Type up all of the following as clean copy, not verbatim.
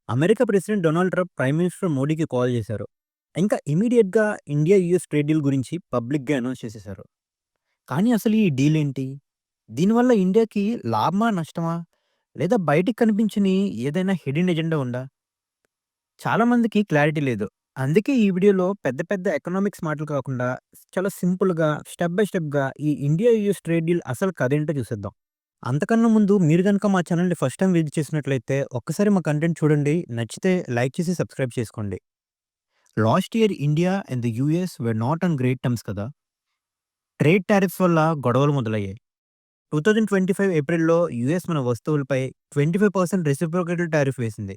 America president Donald Trump prime minister మోడీకి call చేశారు. ఇంకా ఇమ్మీడియేట్‌గా ఇండియా, యూఎస్ ట్రేడ్ డీల్ గురించి పబ్లిక్‌గా అనౌన్స్ చేసేశారు. కానీ అసలు ఈ డీల్ ఏంటి? దీనివల్ల ఇండియాకి లాభమా? నష్టమా? లేదా బయటికి కనిపించని ఏదైనా హిడెన్ ఎజెండా ఉందా? చాలా మందికి క్లారిటీ లేదు. అందుకే ఈ వీడియోలో పెద్ద పెద్ద ఎకనామిక్స్ మాటలు కాకుండా చాలా సింపుల్‌గా స్టెప్ బై స్టెప్‌గా ఈ ఇండియా, యూఎస్ ట్రేడ్ డీల్ అసలు కథేంటో చూసేద్దాం. అంతకన్నా ముందు మీరు గనుక మా ఛానెల్‌ని ఫస్ట్ టైమ్ విజిట్ చేసినట్లయితే ఒక్కసారి మా కంటెంట్ చూడండి. నచ్చితే లైక్ చేసి సబ్స్క్రైబ్ చేసుకోండి. Last year India and the US were not on great terms కదా! ట్రేడ్ టారిఫ్స్ వల్ల గొడవలు మొదలయ్యాయి. 2025 ఏప్రిల్‌లో యూఎస్ మన వస్తువులపై 25% రెసిప్రొకేటివ్ టారిఫ్ వేసింది.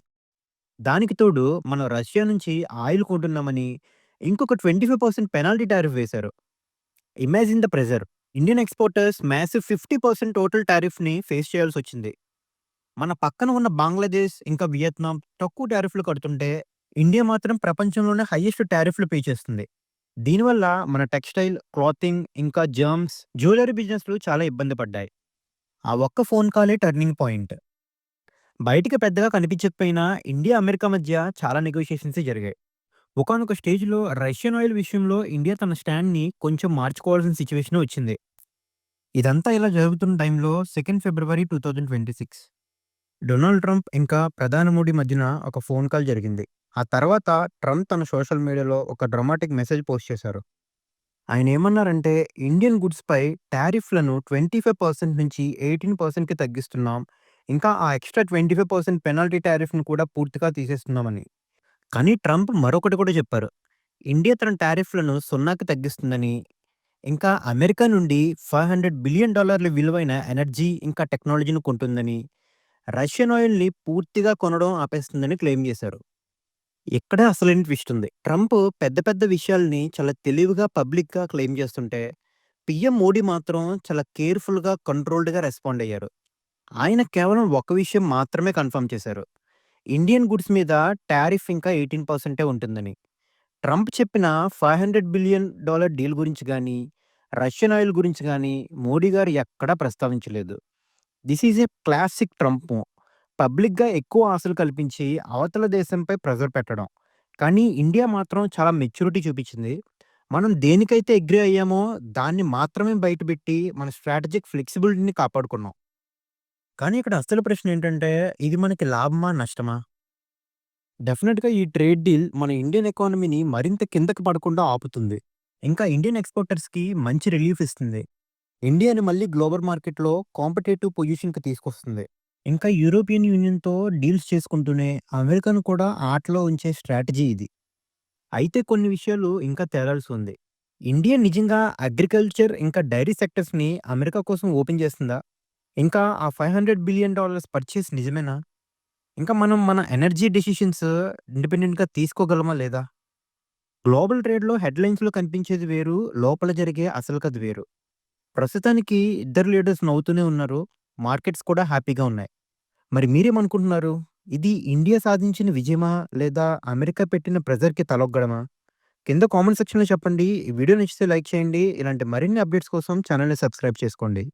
దానికి తోడు మనం రష్యా నుంచి ఆయిల్ కొంటున్నామని ఇంకొక 25% పెనాల్టీ టారిఫ్ వేశారు. Imagine the pressure. Indian exporters massive 50% total టారిఫ్‌ని ఫేస్ చేయాల్సొచ్చింది. మన పక్కన ఉన్న బంగ్లాదేశ్, ఇంకా వియత్నాం తక్కువ టారిఫ్‌లు కడుతుంటే, ఇండియా మాత్రం ప్రపంచంలోనే హైయెస్ట్ టారిఫ్‌లు పే చేస్తుంది. దీనివల్ల మన టెక్స్‌టైల్, క్లాతింగ్, ఇంకా జెర్మ్స్, జ్యువెల్లరీ బిజినెస్‌లు చాలా ఇబ్బంది పడ్డాయి. ఆ ఒక్క ఫోన్ కాలే టర్నింగ్ పాయింట్. బయటికి పెద్దగా కనిపించకపోయినా ఇండియా, అమెరికా మధ్య చాలా నెగోషియేషన్సే జరిగాయి. ఒకానొక స్టేజ్‌లో రష్యన్ ఆయిల్ విషయంలో ఇండియా తన స్టాండ్‌ని కొంచెం మార్చుకోవాల్సిన సిట్యుయేషనే వచ్చింది. ఇదంతా ఇలా జరుగుతున్న టైంలో 2 ఫిబ్రవరి 2026 డొనాల్డ్ ట్రంప్ ఇంకా ప్రధాని మోడీ మధ్యన ఒక ఫోన్ కాల్ జరిగింది. ఆ తర్వాత ట్రంప్ తన సోషల్ మీడియాలో ఒక డ్రమాటిక్ మెసేజ్ పోస్ట్ చేశారు. ఆయన ఏమన్నారంటే, ఇండియన్ గూడ్స్‌పై టారిఫ్‌లను 25% నుంచి 18%కి తగ్గిస్తున్నాం. ఇంకా ఆ ఎక్స్‌ట్రా 25% పెనాల్టీ టారిఫ్‌ని కూడా పూర్తిగా తీసేస్తున్నామని. కానీ ట్రంప్ మరొకటి కూడా చెప్పారు. ఇండియా తన టారిఫ్‌లను 0కి తగ్గిస్తుందని, ఇంకా అమెరికా నుండి $500 బిలియన్ విలువైన ఎనర్జీ, ఇంకా టెక్నాలజీని కొంటుందని, రష్యన్ ఆయిల్‌ని పూర్తిగా కొనడం ఆపేస్తుందని క్లెయిమ్ చేశారు. ఇక్కడే అసలైన ట్విస్ట్ ఉంది. ట్రంప్ పెద్ద పెద్ద విషయాల్ని చాలా తెలివిగా పబ్లిక్‌గా క్లెయిమ్ చేస్తుంటే, పీఎం మోడీ మాత్రం చాలా కేర్‌ఫుల్‌గా, కంట్రోల్డ్‌గా రెస్పాండ్ అయ్యారు. ఆయన కేవలం ఒక విషయం మాత్రమే కన్ఫర్మ్ చేశారు. ఇండియన్ గూడ్స్ మీద టారిఫ్ ఇంకా 18% ఉంటుందని. ట్రంప్ చెప్పిన $500 బిలియన్ డీల్ గురించి గానీ, రష్యన్ ఆయిల్ గురించి గానీ, మోడీ గారు ఎక్కడా ప్రస్తావించలేదు. This is a classic Trump move. పబ్లిక్‌గా ఎక్కువ ఆశలు కల్పించి అవతల దేశంపై ప్రెషర్ పెట్టడం. కానీ ఇండియా మాత్రం చాలా మెచ్యూరిటీ చూపించింది. మనం దేనికైతే అగ్రీ అయ్యామో దాన్ని మాత్రమే బయటపెట్టి మన స్ట్రాటజిక్ ఫ్లెక్సిబిలిటీని కాపాడుకున్నాం. కానీ ఇక్కడ అసలు ప్రశ్న ఏంటంటే, ఇది మనకి లాభమా? నష్టమా? డెఫినిట్‌గా ఈ ట్రేడ్ డీల్ మన ఇండియన్ ఎకానమీని మరింత కిందకి పడకుండా ఆపుతుంది. ఇంకా ఇండియన్ ఎక్స్‌పోర్టర్స్‌కి మంచి రిలీఫ్ ఇస్తుంది. ఇండియాని మళ్ళీ గ్లోబల్ మార్కెట్‌లో కాంపిటీటివ్ పొజిషన్‌కి తీసుకొస్తుంది. ఇంకా యూరోపియన్ యూనియన్‌తో డీల్స్ చేసుకుంటూనే అమెరికాను కూడా ఆటలో ఉంచే స్ట్రాటజీ ఇది. అయితే కొన్ని విషయాలు ఇంకా తేలాల్సి ఉంది. ఇండియా నిజంగా అగ్రికల్చర్ ఇంకా డైరీ సెక్టర్స్‌ని అమెరికా కోసం ఓపెన్ చేస్తుందా? ఇంకా ఆ $500 బిలియన్ పర్చేస్ నిజమేనా? ఇంకా మనం మన ఎనర్జీ డెసిషన్స్ ఇండిపెండెంట్‌గా తీసుకోగలమా లేదా? గ్లోబల్ ట్రేడ్‌లో హెడ్‌లైన్స్‌లో కనిపించేది వేరు, లోపల జరిగే అసలు కథ వేరు. ప్రస్తుతానికి ఇద్దరు లీడర్స్ నవ్వుతూనే ఉన్నారు. మార్కెట్స్ కూడా హ్యాపీగా ఉన్నాయి. మరి మీరేమనుకుంటున్నారు? ఇది ఇండియా సాధించిన విజయమా? లేదా అమెరికా పెట్టిన ప్రెషర్‌కి తలొగ్గడమా? కింద కామెంట్ సెక్షన్‌లో చెప్పండి. ఈ వీడియో నచ్చితే లైక్ చేయండి. ఇలాంటి మరిన్ని అప్డేట్స్ కోసం ఛానెల్‌ని సబ్స్క్రైబ్ చేసుకోండి.